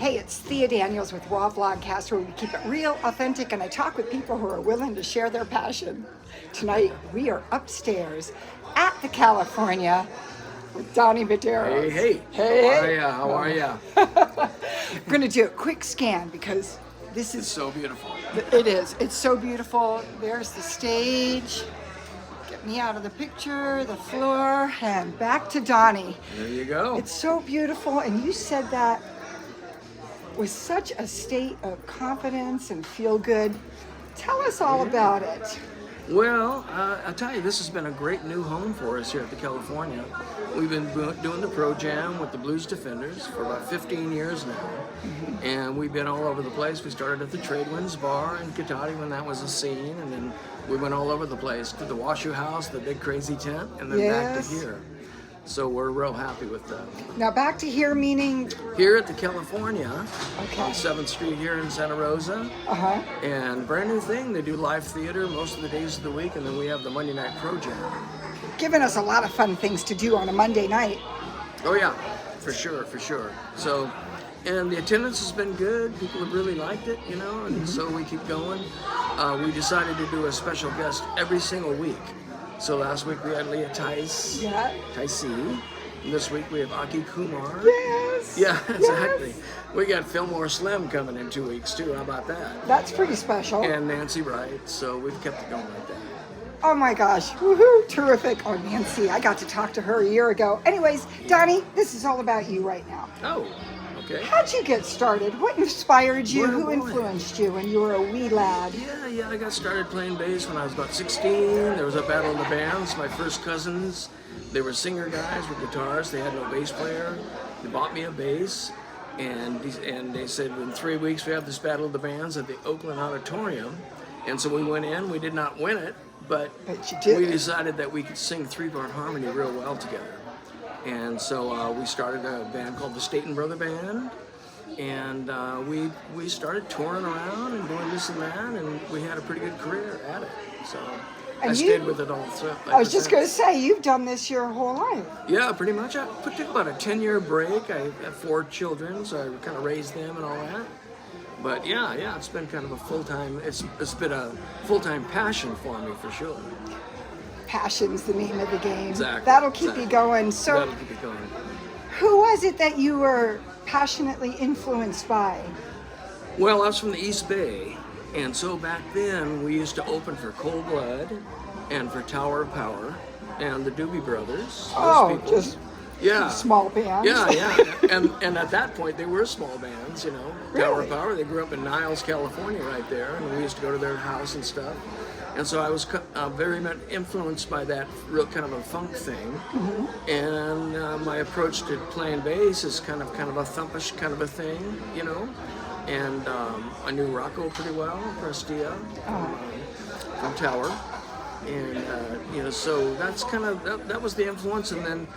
Hey, it's Thea Daniels with R.A.W.Vlogcast, where we keep it real, authentic, and I talk with people who are willing to share their passion. Tonight, we are upstairs at the California with Donny Mederos. Hey. How are ya? We're going to do a quick scan because this is... It's so beautiful. It is. It's so beautiful. There's the stage. Get me out of the picture, the floor, and back to Donny. There you go. It's so beautiful, and you said that with such a state of confidence and feel good. Tell us all about it. Well, I'll tell you, this has been a great new home for us here at the California. We've been doing the ProJam with the Blues Defenders for about 15 years now. Mm-hmm. And we've been all over the place. We started at the Tradewinds Bar in Cotati when that was a scene, and then we went all over the place to the Washoe House, the big crazy tent, and then back to here. So we're real happy with that. Now back to here meaning? Here at the California, okay, on 7th Street here in Santa Rosa. Uh-huh. And brand new thing, they do live theater most of the days of the week, and then we have the Monday night ProJam. Giving us a lot of fun things to do on a Monday night. Oh yeah, for sure. So, and the attendance has been good. People have really liked it, you know, and so we keep going. We decided to do a special guest every single week. So last week we had Leah Tice, Ticey. And this week we have Aki Kumar. Yes. Yeah, exactly. Yes. We got Fillmore Slim coming in 2 weeks too. How about that? That's pretty special. And Nancy Wright. So we've kept it going like that. Oh my gosh, woohoo, terrific. Oh, Nancy, I got to talk to her a year ago. Anyways, Donny, this is all about you right now. Oh, okay. How'd you get started? What inspired you? Who influenced you when you were a wee lad? Yeah, I got started playing bass when I was about 16. There was a battle of the bands. My first cousins, they were singer guys with guitars. They had no bass player. They bought me a bass, and they said, in 3 weeks we have this battle of the bands at the Oakland Auditorium. And so we went in. We did not win it, but we decided that we could sing three-part harmony real well together. And so we started a band called the Staten Brother Band, and we started touring around and doing this and that, and we had a pretty good career at it. So I stayed with it all through. I was just going to say, you've done this your whole life. Yeah, pretty much. I took about a 10-year break. I have 4 children, so I kind of raised them and all that. But yeah, it's been kind of a full-time, it's been a full-time passion for me, for sure. Passion's the name of the game. Exactly. That'll keep you going. So, that'll keep you going. Who was it that you were passionately influenced by? Well, I was from the East Bay, and so back then we used to open for Cold Blood and for Tower of Power and the Doobie Brothers. Just small bands. Yeah. and at that point they were small bands, you know. Really? Tower of Power. They grew up in Niles, California, right there, and we used to go to their house and stuff. And so I was very much influenced by that real kind of a funk thing. Mm-hmm. And my approach to playing bass is kind of a thump-ish kind of a thing, you know. And I knew Rocco pretty well, Prestia, from Tower. And so that's kind of that was the influence. And then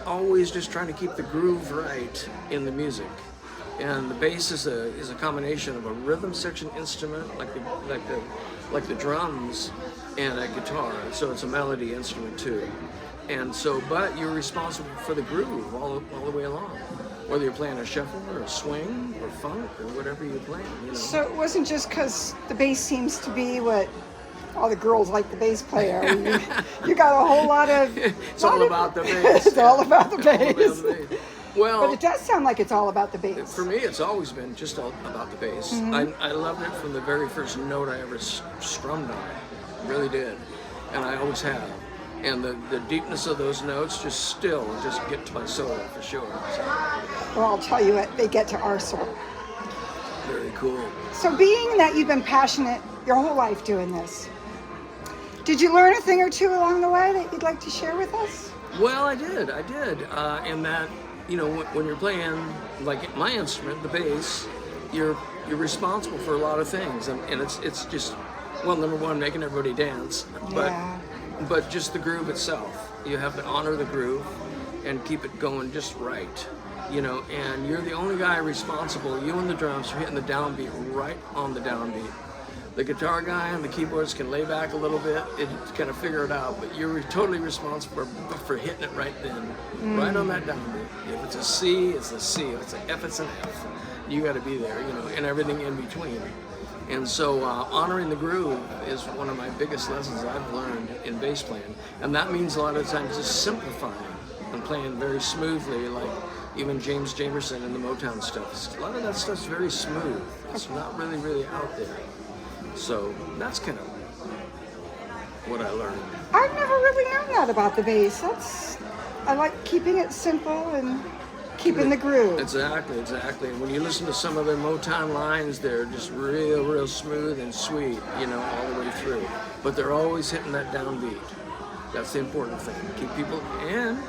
always trying to keep the groove right in the music. And the bass is a combination of a rhythm section instrument, like the drums, and a guitar. So it's a melody instrument too. And so, but you're responsible for the groove all the way along, whether you're playing a shuffle or a swing or funk or whatever you're playing. You know. So it wasn't just because the bass seems to be what all the girls like the bass player. You got a whole lot of. It's all about the bass. It's all about the bass. Well, but it does sound like it's all about the bass. For me, it's always been just all about the bass. Mm-hmm. I loved it from the very first note I ever strummed on it. Really did. And I always have. And the deepness of those notes just get to my soul, for sure. So. Well, I'll tell you what, they get to our soul. Very cool. So being that you've been passionate your whole life doing this, did you learn a thing or two along the way that you'd like to share with us? Well, I did. In that, you know, when you're playing, like my instrument, the bass, you're responsible for a lot of things, and it's just, well, number one, making everybody dance, but just the groove itself. You have to honor the groove and keep it going just right, you know. And you're the only guy responsible. You and the drums are hitting the downbeat right on the downbeat. The guitar guy and the keyboards can lay back a little bit and kind of figure it out, but you're totally responsible for hitting it right then, right on that downbeat. If it's a C, it's a C. If it's an F, it's an F. You got to be there, you know, and everything in between. And so honoring the groove is one of my biggest lessons I've learned in bass playing. And that means a lot of times just simplifying and playing very smoothly, like even James Jamerson and the Motown stuff. A lot of that stuff's very smooth. It's not really out there. So that's kind of what I learned. I've never really known that about the bass. I like keeping it simple and keeping the groove. Exactly. And when you listen to some of their Motown lines, they're just real smooth and sweet, you know, all the way through. But they're always hitting that downbeat. That's the important thing. Keep people in.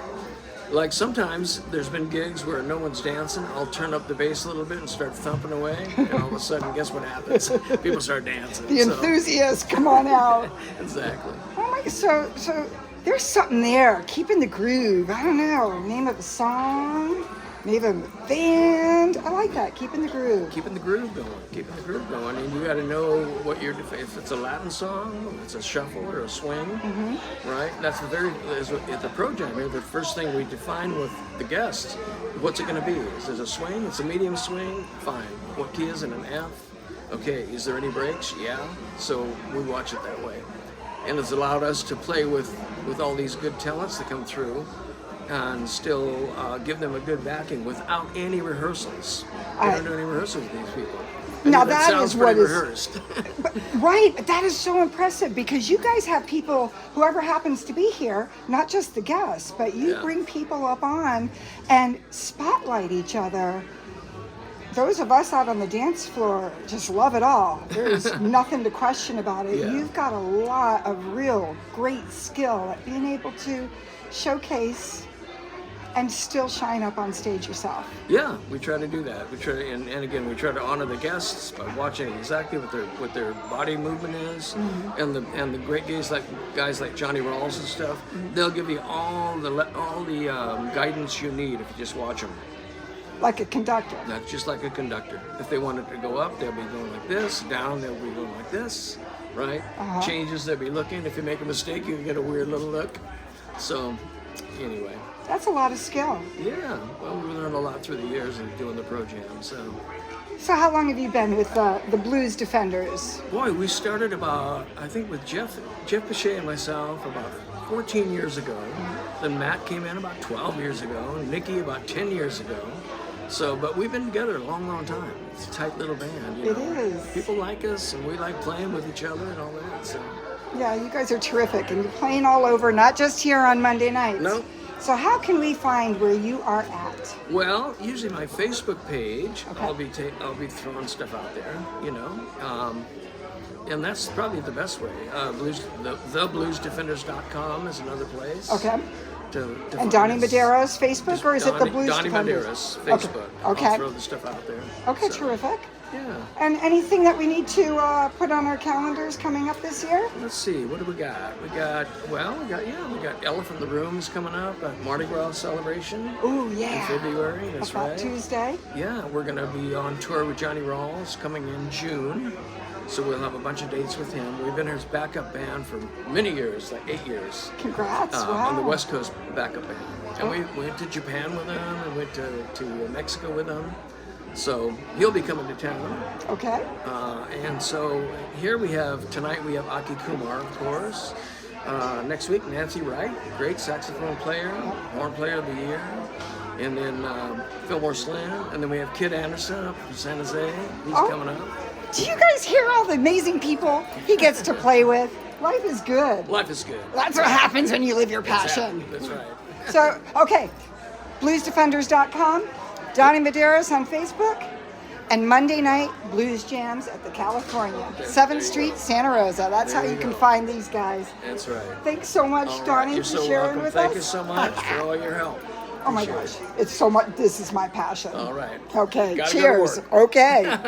Like sometimes there's been gigs where no one's dancing. I'll turn up the bass a little bit and start thumping away, and all of a sudden, guess what happens? People start dancing. The enthusiasts come on out. Exactly. Oh my! So there's something there. Keeping the groove. I don't know. Name of a song. Name of a band. I like that. Keeping the groove. Keeping the groove going. And you got to know what you're. If it's a Latin song, if it's a shuffle or a swing, right? That's at the ProJam here. The first thing we define with the guests, what's it going to be? Is it a swing? It's a medium swing. Fine. What key is it? An F. Okay. Is there any breaks? Yeah. So we watch it that way, and it's allowed us to play with all these good talents that come through. And still give them a good backing without any rehearsals. We don't do any rehearsals with these people. Now that is what is rehearsed. right. That is so impressive because you guys have people, whoever happens to be here, not just the guests, but you bring people up on and spotlight each other. Those of us out on the dance floor just love it all. There's nothing to question about it. Yeah. You've got a lot of real great skill at being able to showcase and still shine up on stage yourself. Yeah, we try to do that. We try to, and again, we try to honor the guests by watching exactly what their body movement is, and the great guys like Johnny Rawls and stuff. They'll give you all the guidance you need if you just watch them. Like a conductor. That's just like a conductor. If they wanted to go up, they'll be going like this. Down, they'll be going like this. Right? Changes, they'll be looking. If you make a mistake, you get a weird little look. So, anyway. That's a lot of skill. Yeah, well, we learned a lot through the years of doing the ProJam, so. So how long have you been with the Blues Defenders? Boy, we started about, I think with Jeff Bechet and myself about 14 years ago. Then Matt came in about 12 years ago, and Nikki about 10 years ago. So, but we've been together a long time. It's a tight little band, you know. It is. People like us, and we like playing with each other and all that, so. Yeah, you guys are terrific, and you're playing all over, not just here on Monday nights. No. So how can we find where you are at? Well, usually my Facebook page, I'll be throwing stuff out there, you know, and that's probably the best way. TheBluesDefenders.com is another place. Okay. To and Donny Mederos Facebook, or is it the Blues Donny Defenders? Donny Mederos Facebook. Okay. I'll throw the stuff out there. Okay, so. Terrific. Yeah. And anything that we need to put on our calendars coming up this year? Let's see, what do we got? We got Elephant in the Room is coming up, a Mardi Gras celebration. Oh yeah. In February, that's right. Tuesday. Yeah, we're gonna be on tour with Johnny Rawls coming in June. So we'll have a bunch of dates with him. We've been his backup band for many years, like 8 years. Congrats, wow. On the West Coast backup band. And we went to Japan with him, and went to Mexico with him. So he'll be coming to town. Okay. And so here tonight we have Aki Kumar, of course. Next week, Nancy Wright, great saxophone player, horn player of the year. And then Fillmore Slim. And then we have Kid Anderson up from San Jose. He's coming up. Do you guys hear all the amazing people he gets to play with? Life is good. Life is good. That's what happens when you live your passion. That's right. So, okay, bluesdefenders.com, Donny Mederos on Facebook, and Monday night blues jams at the California, 7th Street, Santa Rosa. That's how you can find these guys. That's right. Thanks so much, Donny, for sharing with us. Thank you so much for all your help. Oh my gosh, it's so much. This is my passion. All right. Okay, Gotta cheers. go to work. Okay.